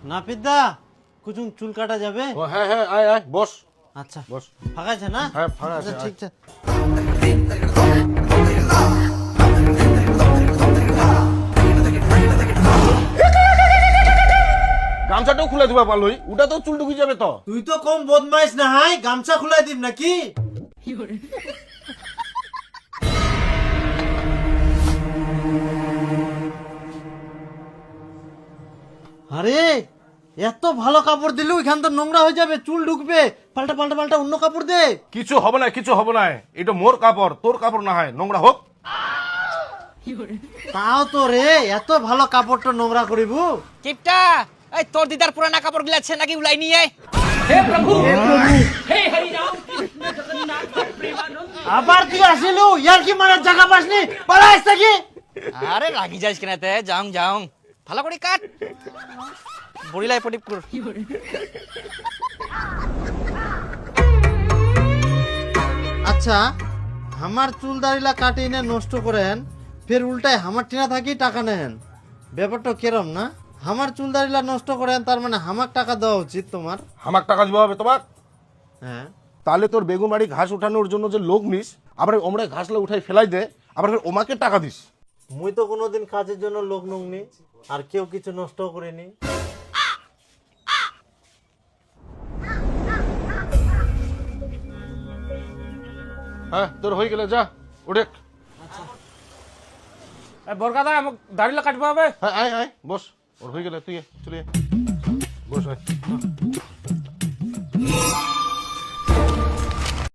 নাপিতদা কুচুং চুল কাটা যাবে? ও হ্যাঁ হ্যাঁ, আয় আয় বস আচ্ছা বস। ফাঁকা আছে না? হ্যাঁ ফাঁকা আছে, আচ্ছা ঠিক আছে। গামছাটাও খুলে দিবা পারলই, ওটা তো চুল ঢুকে যাবে তো। তুই তো কম বদমাইশ না, হাই গামছা খুলাই দিম নাকি? আরে এত ভালো কাপড় দিলু, এখান তো নোংরা হয়ে যাবে, চুল ঢুকবে। পাল্টা পাল্টা পাল্টা অন্য কাপড় দে। কিছু হবে না, কিছু হবে না, এটা মোর কাপড়, তোর কাপড় না হয় নোংরা হোক। তাও তো রে, এত ভালো কাপড়টা নোংরা করিবু? কিপটা এই তোর দিদার পুরানা কাপড় গুলা আছে নাকি উলাই নিয়ে আয়। আবার তুই আসিলু, ইয়ার কি মারার জায়গা পাসনি? পালাইস নাকি? আরে রাগি যাইস কেন তে, যাও যাও ভালো করে কাট বড়িলাই পটিপ কর। আচ্ছা আমার চুল দাড়িলা কাটি এনে নষ্ট করেন, ফের উল্টায় আমার টিনা থাকি টাকা নেন, ব্যাপারটা কেরম না? আমার চুল দাড়িলা নষ্ট করেন, তার মানে হামাক টাকা দেওয়া উচিত তোমার। আমাকে টাকা দিবা হবে তোমার? হ্যাঁ তাহলে তোর বেগুন বাড়ি ঘাস উঠানোর জন্য যে লোক নিস, আবার ওমরা ঘাসলা উঠাই ফেলাই দে, আবার ফের ওমাকে টাকা দিস। মুই তো কোনোদিন কাজের জন্য লোক নুংনি, আর কেউ কিছু নষ্ট করিনি। হ্যাঁ তোর হয়ে গেলে যা উঠে। বরকাদা আমাকে দাড়িলা কাটবা হবে। হ্যাঁ আয় আয় বস, ওর হয়ে গেলে তুই চলে বস।